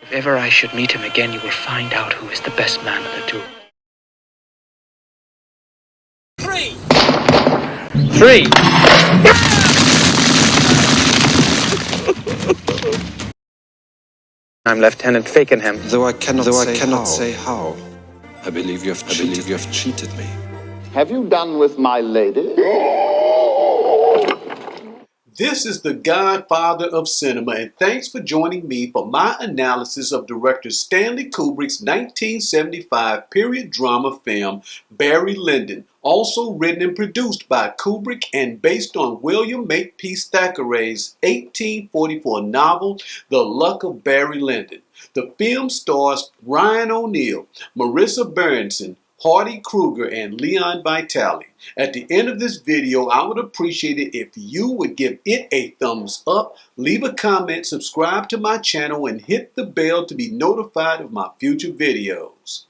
If ever I should meet him again, you will find out who is the best man in the duel. 3. 3. I'm Lieutenant Fakenham. Though I cannot say how. I believe you have cheated me. Have you done with my lady? This is the Godfather of cinema, and thanks for joining me for my analysis of director Stanley Kubrick's 1975 period drama film, Barry Lyndon, also written and produced by Kubrick and based on William Makepeace Thakeray's 1844 novel, The Luck of Barry Lyndon. The film stars Ryan O'Neal, Marisa Berenson, Krüger, and Leon Vitali. At the end of this video, I would appreciate it if you would give it a thumbs up, leave a comment, subscribe to my channel, and hit the bell to be notified of my future videos.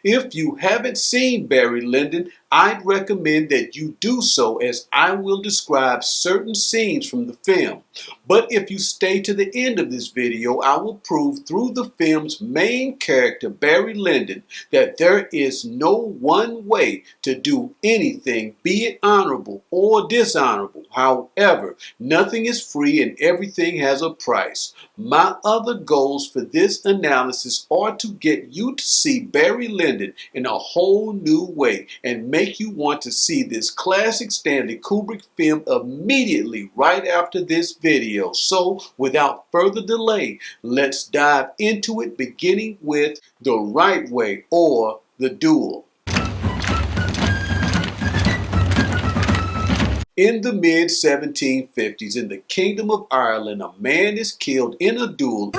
If you haven't seen Barry Lyndon, I'd recommend that you do so, as I will describe certain scenes from the film. But if you stay to the end of this video, I will prove through the film's main character, Barry Lyndon, that there is no one way to do anything, be it honorable or dishonorable. However, nothing is free and everything has a price. My other goals for this analysis are to get you to see Barry Lyndon in a whole new way and make you want to see this classic Stanley Kubrick film immediately right after this video. So, without further delay, let's dive into it, beginning with The Right Way, or The Duel. In the mid-1750s, in the Kingdom of Ireland, a man is killed in a duel,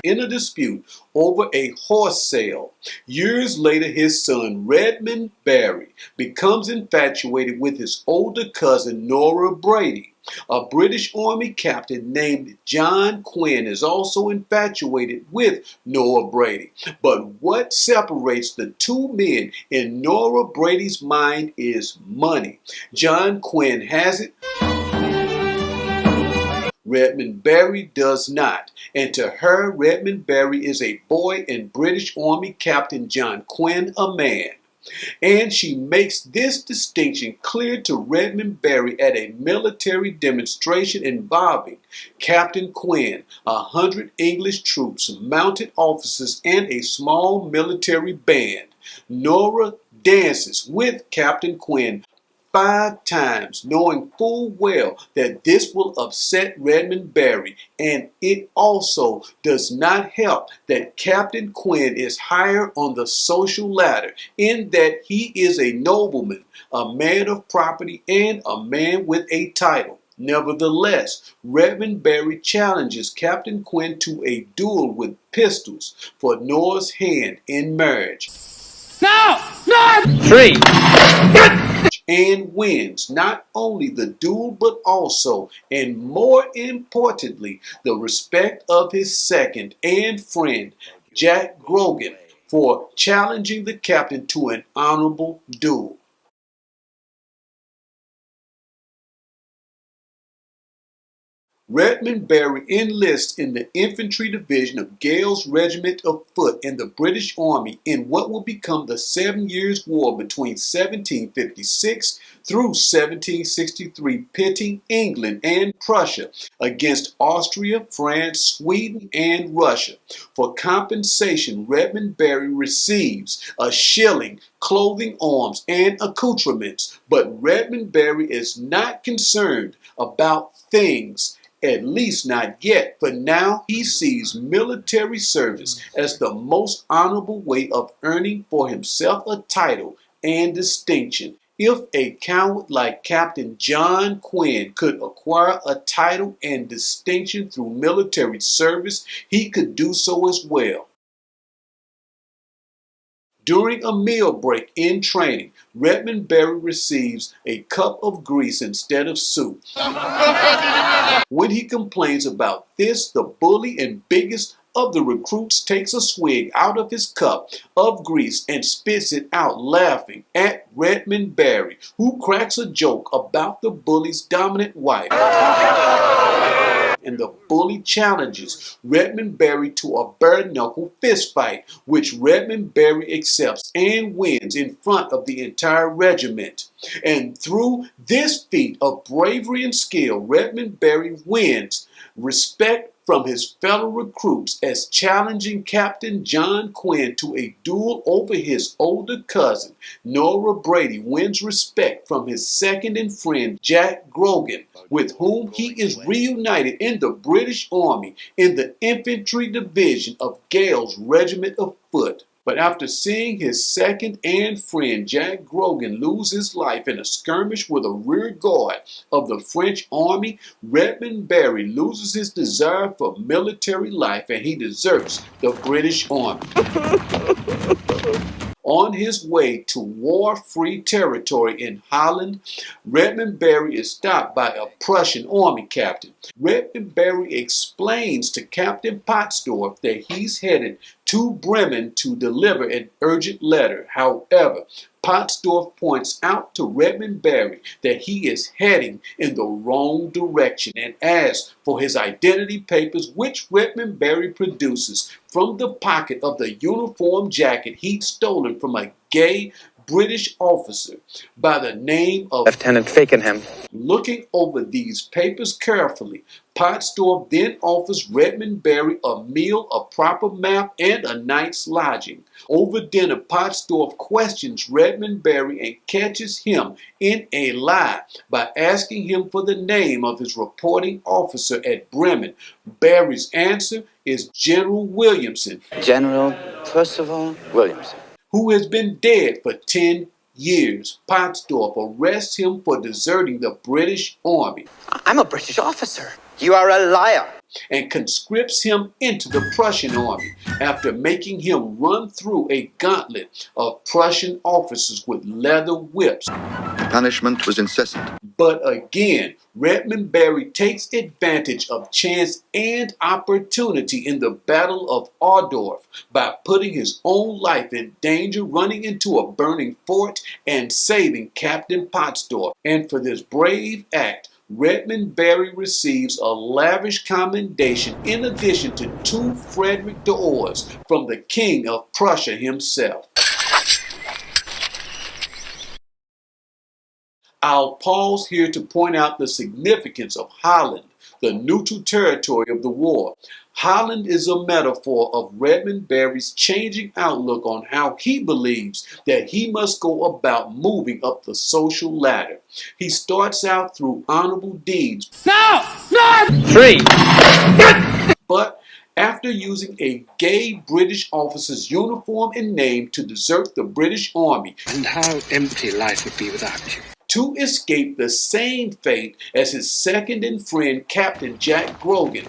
in a dispute over a horse sale. Years later, his son, Redmond Barry, becomes infatuated with his older cousin, Nora Brady. A British Army captain named John Quin is also infatuated with Nora Brady. But what separates the two men in Nora Brady's mind is money. John Quin has it, Redmond Barry does not, and to her, Redmond Barry is a boy and British Army Captain John Quin a man. And she makes this distinction clear to Redmond Barry at a military demonstration involving Captain Quin, 100 English troops, mounted officers, and a small military band. Nora dances with Captain Quin 5 times, knowing full well that this will upset Redmond Barry, and it also does not help that Captain Quin is higher on the social ladder, in that he is a nobleman, a man of property, and a man with a title. Nevertheless, Redmond Barry challenges Captain Quin to a duel with pistols for Nora's hand in marriage. No! 3. And wins not only the duel but also, and more importantly, the respect of his second and friend, Jack Grogan, for challenging the captain to an honorable duel. Redmond Barry enlists in the infantry division of Gale's Regiment of Foot in the British Army in what will become the 7 Years' War between 1756 through 1763, pitting England and Prussia against Austria, France, Sweden, and Russia. For compensation, Redmond Barry receives a shilling, clothing, arms, and accoutrements, but Redmond Barry is not concerned about things. At least not yet. For now, he sees military service as the most honorable way of earning for himself a title and distinction. If a coward like Captain John Quin could acquire a title and distinction through military service, he could do so as well. During a meal break in training, Redmond Barry receives a cup of grease instead of soup. When he complains about this, the bully and biggest of the recruits takes a swig out of his cup of grease and spits it out, laughing at Redmond Barry, who cracks a joke about the bully's dominant wife. and the bully challenges Redmond Barry to a bare-knuckle fistfight, which Redmond Barry accepts and wins in front of the entire regiment. And through this feat of bravery and skill, Redmond Barry wins respect from his fellow recruits as challenging Captain John Quin to a duel over his older cousin. Nora Brady wins respect from his second and friend Jack Grogan, with whom he is reunited in the British Army in the infantry division of Gale's Regiment of Foot. But after seeing his second and friend Jack Grogan lose his life in a skirmish with a rear guard of the French army, Redmond Barry loses his desire for military life and he deserts the British Army. On his way to war-free territory in Holland, Redmond Barry is stopped by a Prussian army captain. Redmond Barry explains to Captain Potzdorf that he's headed to Bremen to deliver an urgent letter. However, Potzdorf points out to Redmond Barry that he is heading in the wrong direction and asks for his identity papers, which Redmond Barry produces from the pocket of the uniform jacket he'd stolen from a gay British officer by the name of Lieutenant Fakenham. Looking over these papers carefully, Potzdorf then offers Redmond Barry a meal, a proper map, and a night's lodging. Over dinner, Potzdorf questions Redmond Barry and catches him in a lie by asking him for the name of his reporting officer at Bremen. Barry's answer is General Williamson, General Percival Williamson, who has been dead for 10 years. Potzdorf arrests him for deserting the British Army. I'm a British officer. You are a liar. And conscripts him into the Prussian army after making him run through a gauntlet of Prussian officers with leather whips. Punishment was incessant. But again, Redmond Barry takes advantage of chance and opportunity in the Battle of Ohrdruf by putting his own life in danger, running into a burning fort, and saving Captain Potzdorf. And for this brave act, Redmond Barry receives a lavish commendation in addition to 2 Frederick d'Ors from the King of Prussia himself. I'll pause here to point out the significance of Holland, the neutral territory of the war. Holland is a metaphor of Redmond Barry's changing outlook on how he believes that he must go about moving up the social ladder. He starts out through honorable deeds. No! No! 3. But after using a gay British officer's uniform and name to desert the British Army, And how empty life would be without you. to escape the same fate as his second and friend Captain Jack Grogan,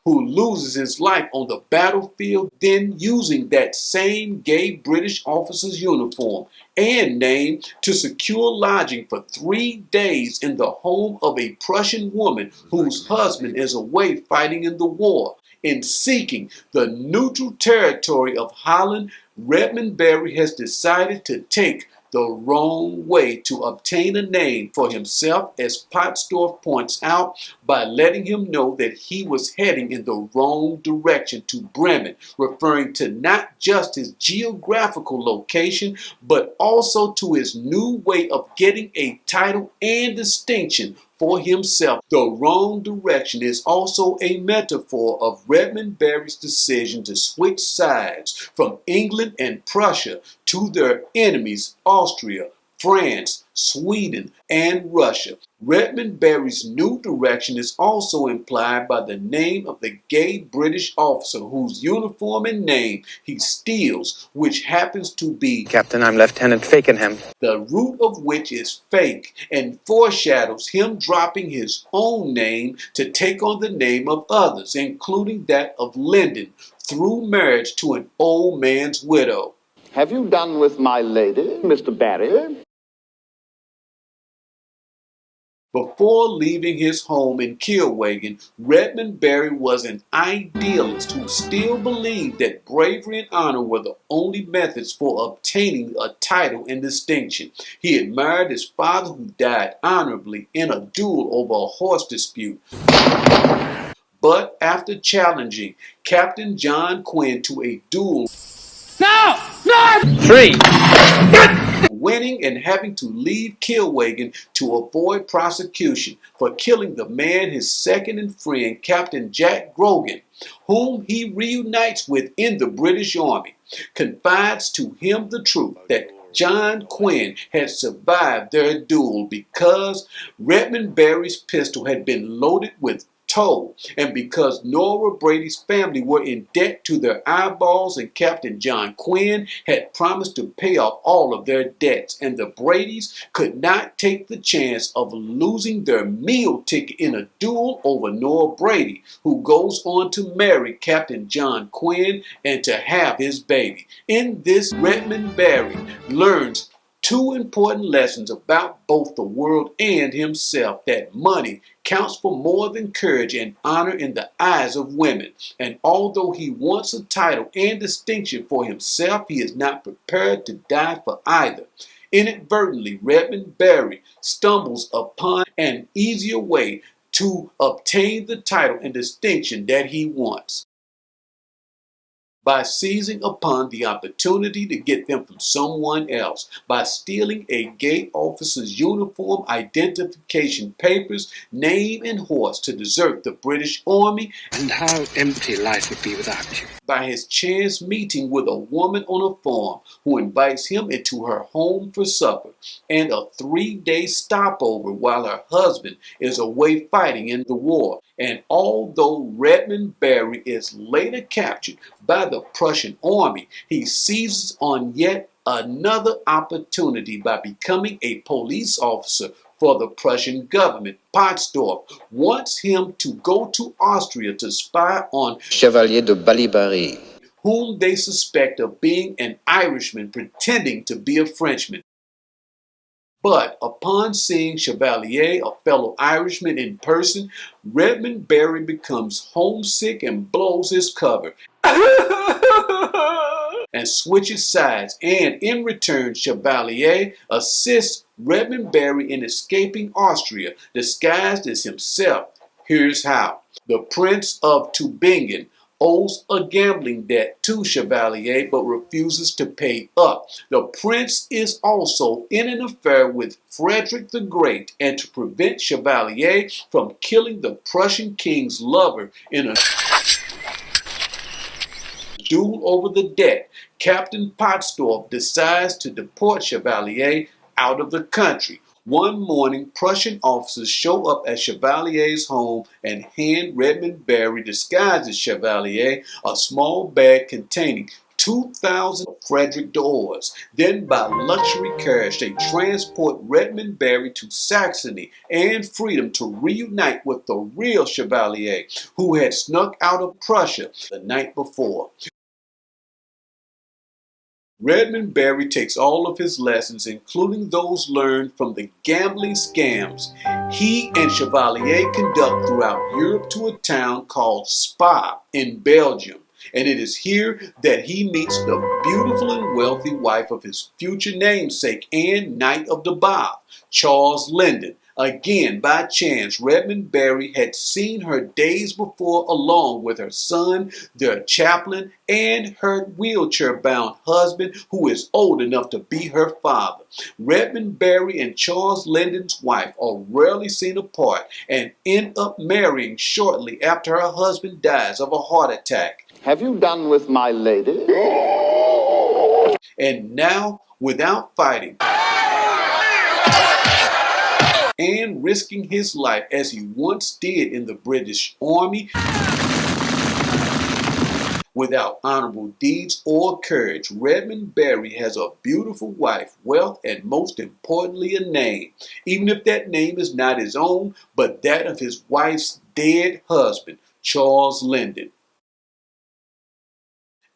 who loses his life on the battlefield, then using that same gay British officer's uniform and name to secure lodging for 3 days in the home of a Prussian woman whose husband is away fighting in the war. In seeking the neutral territory of Holland, Redmond Barry has decided to take the wrong way to obtain a name for himself, as Potzdorf points out, by letting him know that he was heading in the wrong direction to Bremen, referring to not just his geographical location, but also to his new way of getting a title and distinction for himself. The wrong direction is also a metaphor of Redmond Barry's decision to switch sides from England and Prussia to their enemies, Austria, France, Sweden, and Russia. Redmond Barry's new direction is also implied by the name of the gay British officer whose uniform and name he steals, which happens to be Captain, I'm Lieutenant Fakenham. the root of which is fake and foreshadows him dropping his own name to take on the name of others, including that of Lyndon, through marriage to an old man's widow. Have you done with my lady, Mr. Barry? Before leaving his home in Kilwagen, Redmond Barry was an idealist who still believed that bravery and honor were the only methods for obtaining a title and distinction. He admired his father, who died honorably in a duel over a horse dispute. But after challenging Captain John Quin to a duel, Three. winning and having to leave Kilwagen to avoid prosecution for killing the man, his second and friend, Captain Jack Grogan, whom he reunites with in the British Army, confides to him the truth that John Quin had survived their duel because Redmond Barry's pistol had been loaded with told, and because Nora Brady's family were in debt to their eyeballs, and Captain John Quin had promised to pay off all of their debts, and the Bradys could not take the chance of losing their meal ticket in a duel over Nora Brady, who goes on to marry Captain John Quin and to have his baby. In this, Redmond Barry learns two important lessons about both the world and himself: that money counts for more than courage and honor in the eyes of women. And although he wants a title and distinction for himself, he is not prepared to die for either. Inadvertently, Redmond Barry stumbles upon an easier way to obtain the title and distinction that he wants, by seizing upon the opportunity to get them from someone else, by stealing a gate officer's uniform, identification papers, name, and horse to desert the British Army, And how empty life would be without you. by his chance meeting with a woman on a farm who invites him into her home for supper, and a 3-day stopover while her husband is away fighting in the war. And although Redmond Barry is later captured by the Prussian army, he seizes on yet another opportunity by becoming a police officer for the Prussian government. Potzdorf wants him to go to Austria to spy on Chevalier de Balibari. whom they suspect of being an Irishman pretending to be a Frenchman. But upon seeing Chevalier, a fellow Irishman, in person, Redmond Barry becomes homesick and blows his cover and switches sides. And in return, Chevalier assists Redmond Barry in escaping Austria, disguised as himself. Here's how. The Prince of Tübingen owes a gambling debt to Chevalier but refuses to pay up. The prince is also in an affair with Frederick the Great, and to prevent Chevalier from killing the Prussian king's lover in a duel over the debt, Captain Potzdorf decides to deport Chevalier out of the country. One morning, Prussian officers show up at Chevalier's home and hand Redmond Barry, disguised as Chevalier, a small bag containing 2,000 Frederick d'Ors. Then, by luxury carriage, they transport Redmond Barry to Saxony and freedom to reunite with the real Chevalier, who had snuck out of Prussia the night before. Redmond Barry takes all of his lessons, including those learned from the gambling scams he and Chevalier conduct throughout Europe, to a town called Spa in Belgium. And it is here that he meets the beautiful and wealthy wife of his future namesake and Knight of the Bath, Charles Lyndon. Again, by chance, Redmond Barry had seen her days before along with her son, their chaplain, and her wheelchair-bound husband, who is old enough to be her father. Redmond Barry and Charles Lyndon's wife are rarely seen apart and end up marrying shortly after her husband dies of a heart attack. Have you done with my lady? And now, without fighting and risking his life as he once did in the British Army, without honorable deeds or courage, Redmond Barry has a beautiful wife, wealth, and most importantly, a name. Even if that name is not his own, but that of his wife's dead husband, Charles Lyndon.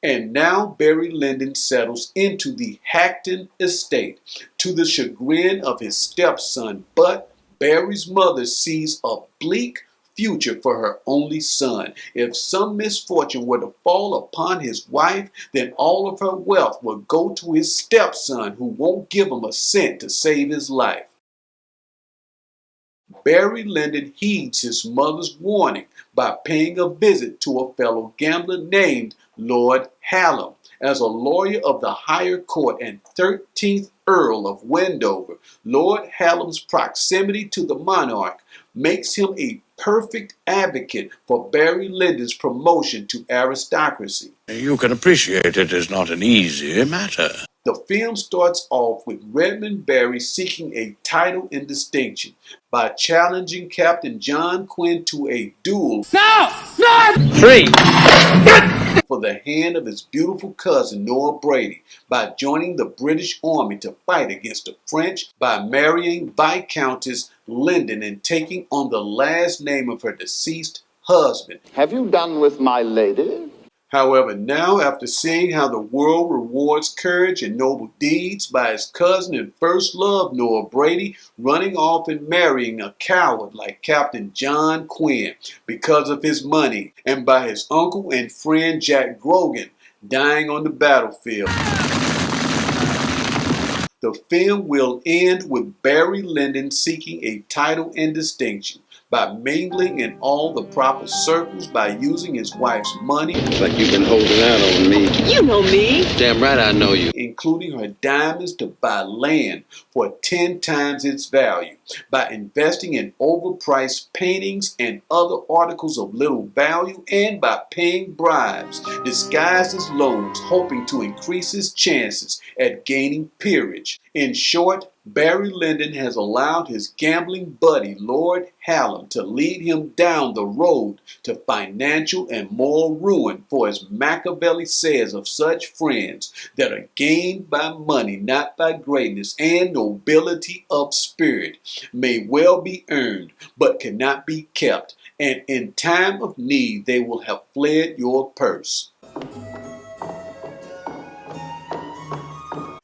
And now Barry Lyndon settles into the Hackton estate, to the chagrin of his stepson. But Barry's mother sees a bleak future for her only son. If some misfortune were to fall upon his wife, then all of her wealth will go to his stepson, who won't give him a cent to save his life. Barry Lyndon heeds his mother's warning by paying a visit to a fellow gambler named Lord Hallam. As a lawyer of the higher court and 13th Earl of Wendover, Lord Hallam's proximity to the monarch makes him a perfect advocate for Barry Lyndon's promotion to aristocracy. You can appreciate it is not an easy matter. The film starts off with Redmond Barry seeking a title and distinction by challenging Captain John Quin to a duel for the hand of his beautiful cousin Nora Brady, by joining the British Army to fight against the French, by marrying Viscountess Lyndon and taking on the last name of her deceased husband. Have you done with my lady? However, now after seeing how the world rewards courage and noble deeds, by his cousin and first love Nora Brady running off and marrying a coward like Captain John Quin because of his money, and by his uncle and friend Jack Grogan dying on the battlefield. The film will end with Barry Lyndon seeking a title and distinction by mingling in all the proper circles, by using his wife's money. Like you've been holding out on me. You know me. Damn right I know you. Including her diamonds, to buy land for 10 times its value, by investing in overpriced paintings and other articles of little value, and by paying bribes disguised as loans, hoping to increase his chances at gaining peerage. In short, Barry Lyndon has allowed his gambling buddy Lord Hallam to lead him down the road to financial and moral ruin, for as Machiavelli says of such friends that are gained by money, not by greatness and nobility of spirit, may well be earned, but cannot be kept, and in time of need they will have fled your purse.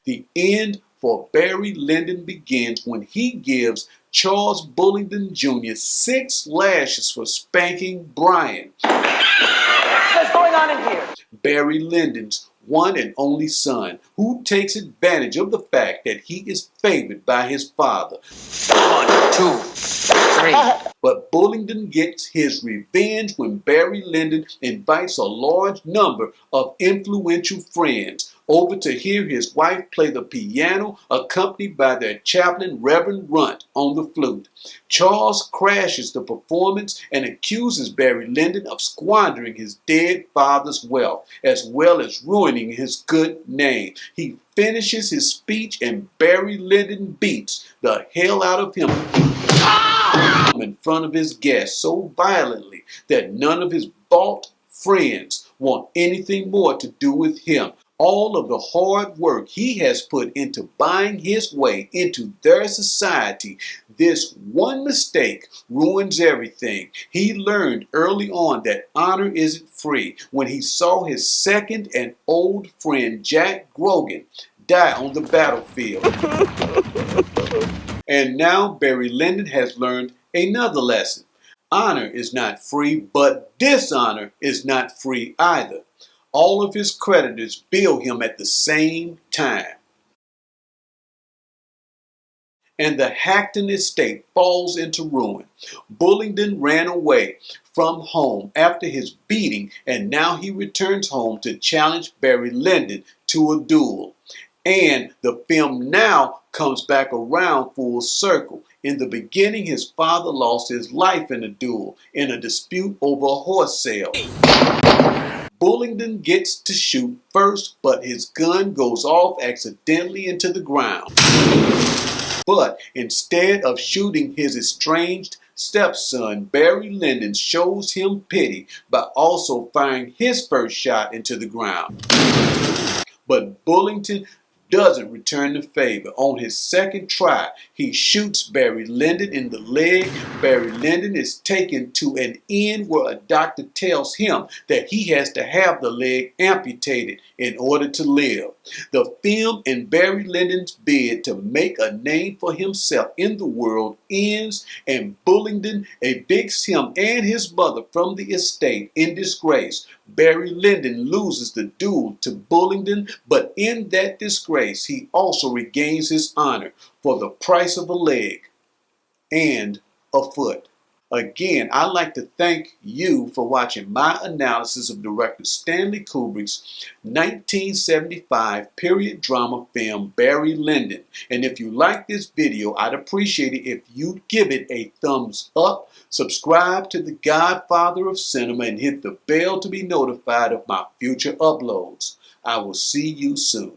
The end for Barry Lyndon begins when he gives Charles Bullingdon Jr. 6 lashes for spanking Brian, What's going on in here? Barry Lyndon's one and only son, who takes advantage of the fact that he is favored by his father. 1, 2, 3. But Bullingdon gets his revenge when Barry Lyndon invites a large number of influential friends over to hear his wife play the piano, accompanied by their chaplain Reverend Runt on the flute. Charles crashes the performance and accuses Barry Lyndon of squandering his dead father's wealth, as well as ruining his good name. He finishes his speech and Barry Lyndon beats the hell out of him in front of his guests so violently that none of his bought friends want anything more to do with him. All of the hard work he has put into buying his way into their society, this one mistake ruins everything. He learned early on that honor isn't free when he saw his second and old friend Jack Grogan die on the battlefield. And now Barry Lyndon has learned another lesson. Honor is not free, but dishonor is not free either. All of his creditors bill him at the same time. And the Hackton estate falls into ruin. Bullingdon ran away from home after his beating, and now he returns home to challenge Barry Lyndon to a duel. And the film now comes back around full circle. In the beginning, his father lost his life in a duel, in a dispute over a horse sale. Bullingdon gets to shoot first, but his gun goes off accidentally into the ground. But instead of shooting his estranged stepson, Barry Lyndon shows him pity by also firing his first shot into the ground. But Bullingdon doesn't return the favor. On his second try, he shoots Barry Lyndon in the leg. Barry Lyndon is taken to an inn where a doctor tells him that he has to have the leg amputated in order to live. The film in Barry Lyndon's bid to make a name for himself in the world ends, and Bullingdon evicts him and his mother from the estate in disgrace. Barry Lyndon loses the duel to Bullingdon, but in that disgrace, he also regains his honor for the price of a leg and a foot. Again, I'd like to thank you for watching my analysis of director Stanley Kubrick's 1975 period drama film Barry Lyndon. And if you like this video, I'd appreciate it if you'd give it a thumbs up, subscribe to the Godfather of Cinema, and hit the bell to be notified of my future uploads. I will see you soon.